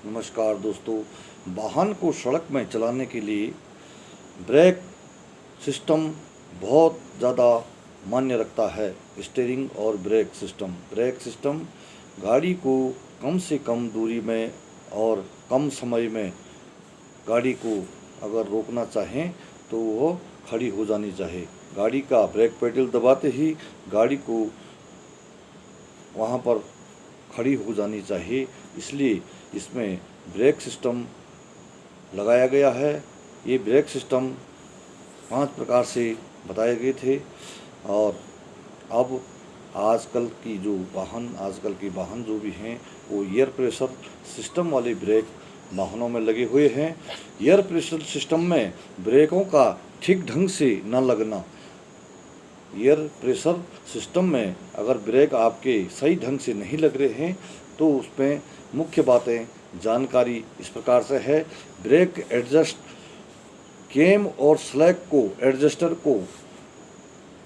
नमस्कार दोस्तों। वाहन को सड़क में चलाने के लिए ब्रेक सिस्टम बहुत ज़्यादा मान्य रखता है। स्टीयरिंग और ब्रेक सिस्टम गाड़ी को कम से कम दूरी में और कम समय में गाड़ी को अगर रोकना चाहें तो वो खड़ी हो जानी चाहिए। गाड़ी का ब्रेक पेडल दबाते ही गाड़ी को वहाँ पर खड़ी हो जानी चाहिए, इसलिए इसमें ब्रेक सिस्टम लगाया गया है। ये ब्रेक सिस्टम 5 प्रकार से बताए गए थे और अब आजकल के वाहन जो भी हैं वो एयर प्रेशर सिस्टम वाले ब्रेक वाहनों में लगे हुए हैं। एयर प्रेशर सिस्टम में ब्रेकों का ठीक ढंग से न लगना, एयर प्रेशर सिस्टम में अगर ब्रेक आपके सही ढंग से नहीं लग रहे हैं तो उसमें मुख्य बातें जानकारी इस प्रकार से है। ब्रेक एडजस्ट केम और स्लैक को एडजस्टर को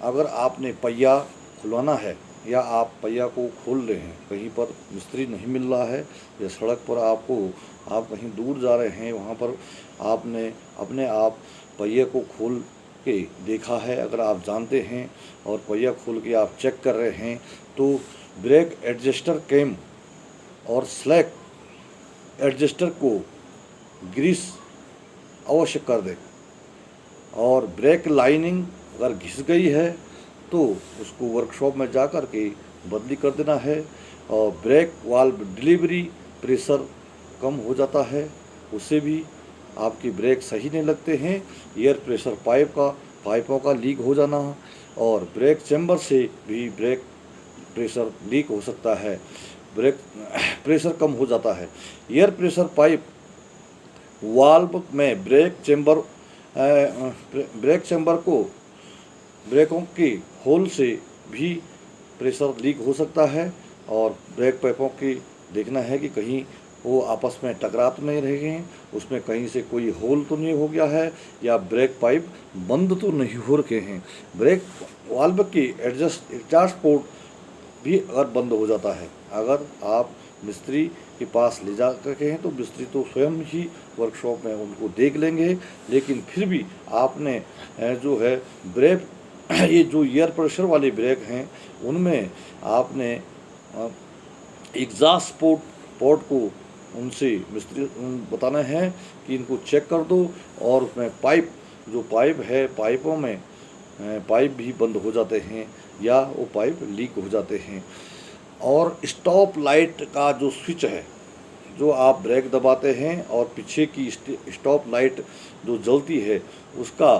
अगर आपने पहिया खुलवाना है या आप पहिया को खोल रहे हैं, कहीं पर मिस्त्री नहीं मिल रहा है या सड़क पर आप कहीं दूर जा रहे हैं, वहाँ पर आपने अपने आप पहिए को खोल के देखा है, अगर आप जानते हैं और पहिया खोल के आप चेक कर रहे हैं तो ब्रेक एडजस्टर केम और स्लैक एडजस्टर को ग्रीस अवश्य कर दें। और ब्रेक लाइनिंग अगर घिस गई है तो उसको वर्कशॉप में जा कर के बदली कर देना है। और ब्रेक वाल्व डिलीवरी प्रेशर कम हो जाता है, उससे भी आपकी ब्रेक सही नहीं लगते हैं। एयर प्रेशर पाइपों का लीक हो जाना और ब्रेक चैम्बर से भी ब्रेक प्रेशर लीक हो सकता है, ब्रेक प्रेशर कम हो जाता है। एयर प्रेशर पाइप वाल्व में ब्रेक चैम्बर को ब्रेकों के होल से भी प्रेशर लीक हो सकता है और ब्रेक पाइपों की देखना है कि कहीं वो आपस में टकरा तो नहीं रहे हैं, उसमें कहीं से कोई होल तो नहीं हो गया है या ब्रेक पाइप बंद तो नहीं हो रखे हैं। ब्रेक वाल्व की एग्जॉस्ट पोर्ट भी अगर बंद हो जाता है, अगर आप मिस्त्री के पास ले जा करके हैं तो मिस्त्री तो स्वयं ही वर्कशॉप में उनको देख लेंगे, लेकिन फिर भी आपने जो है ब्रेक ये जो एयर प्रेशर वाले ब्रेक हैं उनमें आपने एग्जॉस्ट पोर्ट को उनसे मिस्त्री बताना है कि इनको चेक कर दो। और उसमें पाइपों में पाइप भी बंद हो जाते हैं या वो पाइप लीक हो जाते हैं। और स्टॉप लाइट का जो स्विच है, जो आप ब्रेक दबाते हैं और पीछे की स्टॉप लाइट जो जलती है, उसका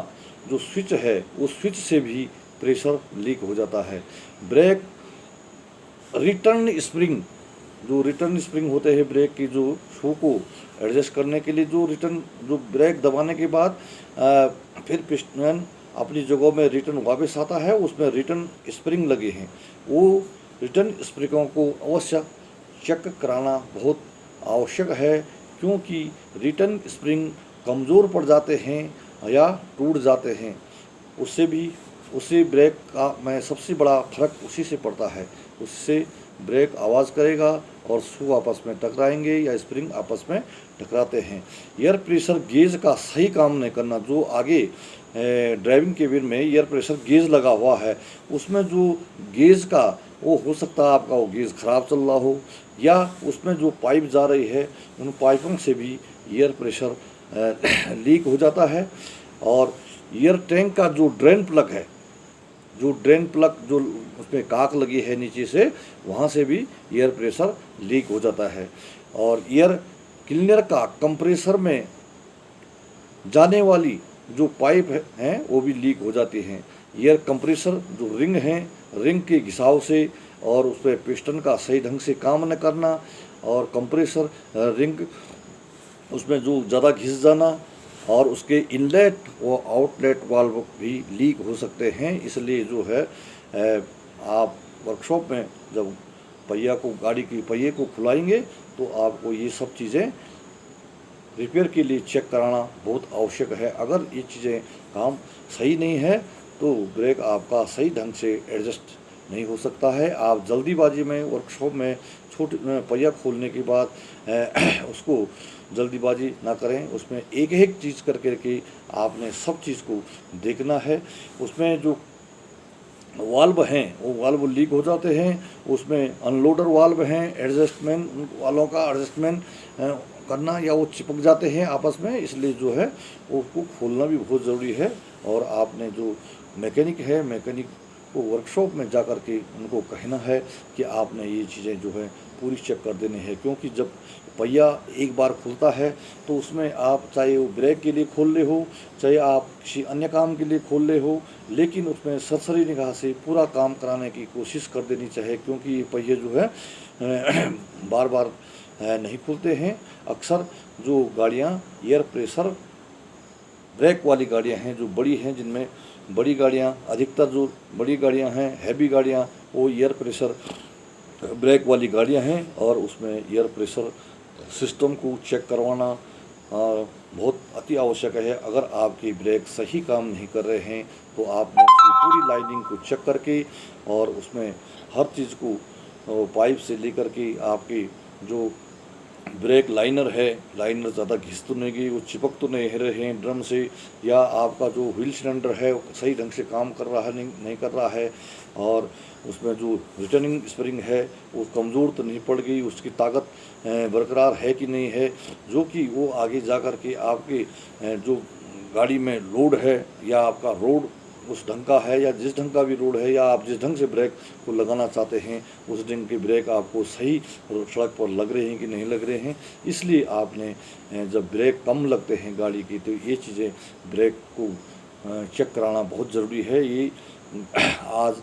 जो स्विच है उस स्विच से भी प्रेशर लीक हो जाता है। ब्रेक रिटर्न स्प्रिंग होते हैं ब्रेक की जो शू को एडजस्ट करने के लिए, जो ब्रेक दबाने के बाद फिर पिस्टन अपनी जगह में रिटर्न वापस आता है, उसमें रिटर्न स्प्रिंग लगे हैं। वो रिटर्न स्प्रिंगों को अवश्य चेक कराना बहुत आवश्यक है, क्योंकि रिटर्न स्प्रिंग कमज़ोर पड़ जाते हैं या टूट जाते हैं, उससे ब्रेक का में सबसे बड़ा फर्क उसी से पड़ता है। उससे ब्रेक आवाज़ करेगा और शू आपस में टकराएंगे या स्प्रिंग आपस में टकराते हैं। एयर प्रेशर गेज का सही काम नहीं करना, जो आगे ड्राइविंग केबिन में एयर प्रेशर गेज लगा हुआ है, उसमें जो गेज का वो हो सकता है आपका वो गेज ख़राब चल रहा हो या उसमें जो पाइप जा रही है उन पाइपों से भी एयर प्रेशर लीक हो जाता है। और एयर टैंक का जो ड्रेन प्लग जो उसमें काक लगी है नीचे से, वहाँ से भी एयर प्रेशर लीक हो जाता है। और एयर क्लीनर का कंप्रेसर में जाने वाली जो पाइप हैं वो भी लीक हो जाती हैं। एयर कंप्रेसर जो रिंग के घिसाव से और उस पर पिस्टन का सही ढंग से काम न करना और कंप्रेसर रिंग उसमें जो ज़्यादा घिस जाना और उसके इनलेट व आउटलेट वाल्व भी लीक हो सकते हैं। इसलिए जो है आप वर्कशॉप में जब गाड़ी की पहिए को खुलाएंगे तो आपको ये सब चीज़ें रिपेयर के लिए चेक कराना बहुत आवश्यक है। अगर ये चीज़ें काम सही नहीं है तो ब्रेक आपका सही ढंग से एडजस्ट नहीं हो सकता है। आप जल्दीबाजी में वर्कशॉप में पहिया खोलने के बाद उसको जल्दीबाजी ना करें, उसमें एक एक चीज़ करके आपने सब चीज़ को देखना है। उसमें जो वाल्व हैं वो वाल्व लीक हो जाते हैं, उसमें अनलोडर वाल्व हैं, एडजस्टमेंट वालों का एडजस्टमेंट करना या वो चिपक जाते हैं आपस में, इसलिए जो है उसको खोलना भी बहुत ज़रूरी है। और आपने जो मैकेनिक है, मैकेनिक को वर्कशॉप में जा कर के उनको कहना है कि आपने ये चीज़ें जो है पूरी चेक कर देनी है, क्योंकि जब पहिया एक बार खुलता है तो उसमें आप चाहे वो ब्रेक के लिए खोल ले हो, चाहे आप किसी अन्य काम के लिए खोल ले हो, लेकिन उसमें सरसरी निगाह से पूरा काम कराने की कोशिश कर देनी चाहिए, क्योंकि ये पहिए जो है बार बार नहीं खुलते हैं। अक्सर जो गाड़ियाँ एयर प्रेशर ब्रेक वाली गाड़ियाँ हैं जो बड़ी हैं, जिनमें बड़ी गाड़ियाँ अधिकतर जो बड़ी गाड़ियाँ हैं, हैवी गाड़ियाँ, वो एयर प्रेशर ब्रेक वाली गाड़ियाँ हैं और उसमें एयर प्रेशर सिस्टम को चेक करवाना बहुत अति आवश्यक है। अगर आपकी ब्रेक सही काम नहीं कर रहे हैं तो आपने उसकी पूरी लाइनिंग को चेक करके और उसमें हर चीज़ को पाइप से लेकर के आपकी जो ब्रेक लाइनर है, लाइनर ज़्यादा घिस तो नहीं गई, वो चिपक तो नहीं रहे हैं ड्रम से, या आपका जो व्हील सिलेंडर है वो सही ढंग से काम कर रहा है नहीं कर रहा है, और उसमें जो रिटर्निंग स्प्रिंग है वो कमज़ोर तो नहीं पड़ गई, उसकी ताकत बरकरार है कि नहीं है, जो कि वो आगे जा कर के आपके जो गाड़ी में लोड है या आपका रोड उस ढंग का है, या जिस ढंग का भी रोड है, या आप जिस ढंग से ब्रेक को लगाना चाहते हैं उस ढंग के ब्रेक आपको सही सड़क पर लग रहे हैं कि नहीं लग रहे हैं। इसलिए आपने जब ब्रेक कम लगते हैं गाड़ी की तो ये चीज़ें ब्रेक को चेक कराना बहुत ज़रूरी है। ये आज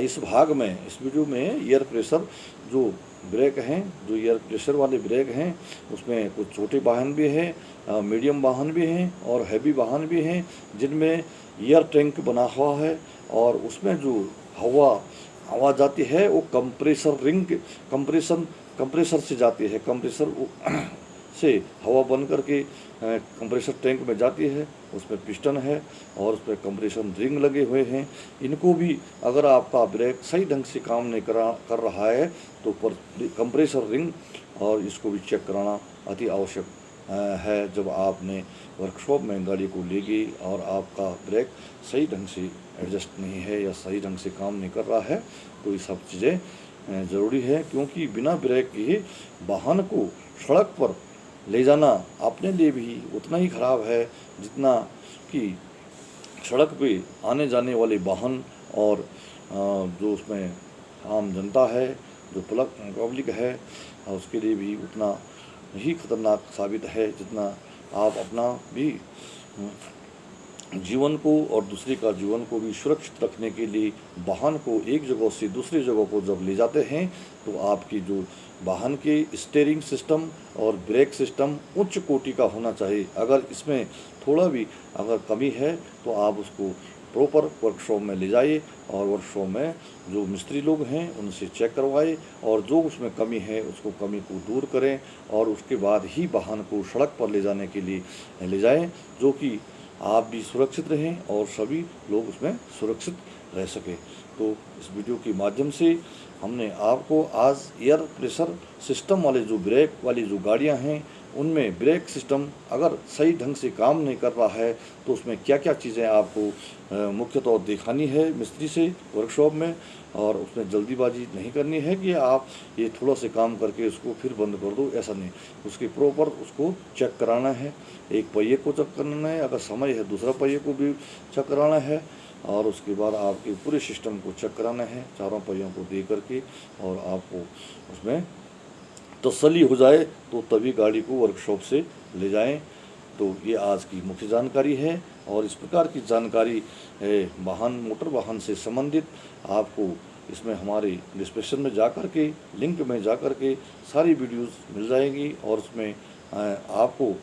इस भाग में, इस वीडियो में एयर प्रेशर जो ब्रेक हैं, जो एयर प्रेशर वाले ब्रेक हैं, उसमें कुछ छोटे वाहन भी हैं, मीडियम वाहन भी हैं और हैवी वाहन भी हैं, जिनमें एयर टैंक बना हुआ है और उसमें जो हवा जाती है वो कंप्रेसर से जाती है, कंप्रेसर से हवा बन करके कंप्रेसर टैंक में जाती है, उसमें पिस्टन है और उस पर कंप्रेशन रिंग लगे हुए हैं। इनको भी अगर आपका ब्रेक सही ढंग से काम नहीं कर रहा है तो कंप्रेसर रिंग और इसको भी चेक कराना अति आवश्यक है। जब आपने वर्कशॉप में गाड़ी को ले गई और आपका ब्रेक सही ढंग से एडजस्ट नहीं है या सही ढंग से काम नहीं कर रहा है तो ये सब चीज़ें ज़रूरी है, क्योंकि बिना ब्रेक के वाहन को सड़क पर ले जाना अपने लिए भी उतना ही खराब है जितना कि सड़क पे आने जाने वाले वाहन और जो उसमें आम जनता है, जो पब्लिक है, उसके लिए भी उतना ही खतरनाक साबित है जितना आप अपना भी जीवन को और दूसरे का जीवन को भी सुरक्षित रखने के लिए वाहन को एक जगह से दूसरी जगह को जब ले जाते हैं तो आपकी जो वाहन के स्टीयरिंग सिस्टम और ब्रेक सिस्टम उच्च कोटि का होना चाहिए। अगर इसमें थोड़ा भी अगर कमी है तो आप उसको प्रॉपर वर्कशॉप में ले जाइए और वर्कशॉप में जो मिस्त्री लोग हैं उनसे चेक करवाएं और जो उसमें कमी है उसको कमी को दूर करें और उसके बाद ही वाहन को सड़क पर ले जाने के लिए ले जाएं, जो कि आप भी सुरक्षित रहें और सभी लोग उसमें सुरक्षित रह सकें। तो इस वीडियो के माध्यम से हमने आपको आज एयर प्रेशर सिस्टम वाले जो ब्रेक वाली जो गाड़ियां हैं उनमें ब्रेक सिस्टम अगर सही ढंग से काम नहीं कर रहा है तो उसमें क्या क्या चीज़ें आपको मुख्यतः दिखानी है मिस्त्री से वर्कशॉप में, और उसमें जल्दीबाजी नहीं करनी है कि आप ये थोड़ा से काम करके उसको फिर बंद कर दो, ऐसा नहीं। उसके प्रॉपर उसको चेक कराना है, एक पहिए को चेक करना है, अगर समय है दूसरा पहिए को भी चेक कराना है और उसके बाद आपके पूरे सिस्टम को चेक कराना है चारों पहियों को दे करके, और आपको उसमें तसल्ली हो जाए तो तभी गाड़ी को वर्कशॉप से ले जाएं। तो ये आज की मुख्य जानकारी है और इस प्रकार की जानकारी मोटर वाहन से संबंधित आपको इसमें हमारे डिस्क्रिप्शन में जाकर के लिंक में जाकर के सारी वीडियोस मिल जाएंगी और उसमें आपको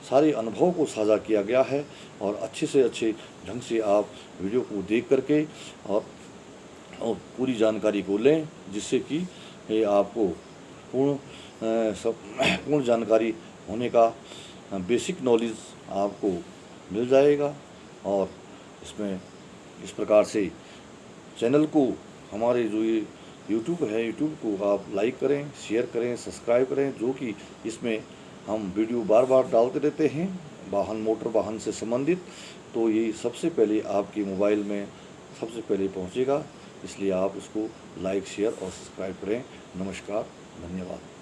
सारे अनुभव को साझा किया गया है और अच्छे से अच्छे ढंग से आप वीडियो को देख करके और पूरी जानकारी को लें, जिससे कि आपको पूर्ण जानकारी होने का बेसिक नॉलेज आपको मिल जाएगा। और इसमें इस प्रकार से चैनल को हमारे जो ये यूट्यूब है, यूट्यूब को आप लाइक करें, शेयर करें, सब्सक्राइब करें, जो कि इसमें हम वीडियो बार बार डालते रहते हैं वाहन, मोटर वाहन से संबंधित। तो ये सबसे पहले आपके मोबाइल में सबसे पहले पहुंचेगा, इसलिए आप इसको लाइक, शेयर और सब्सक्राइब करें। नमस्कार, धन्यवाद।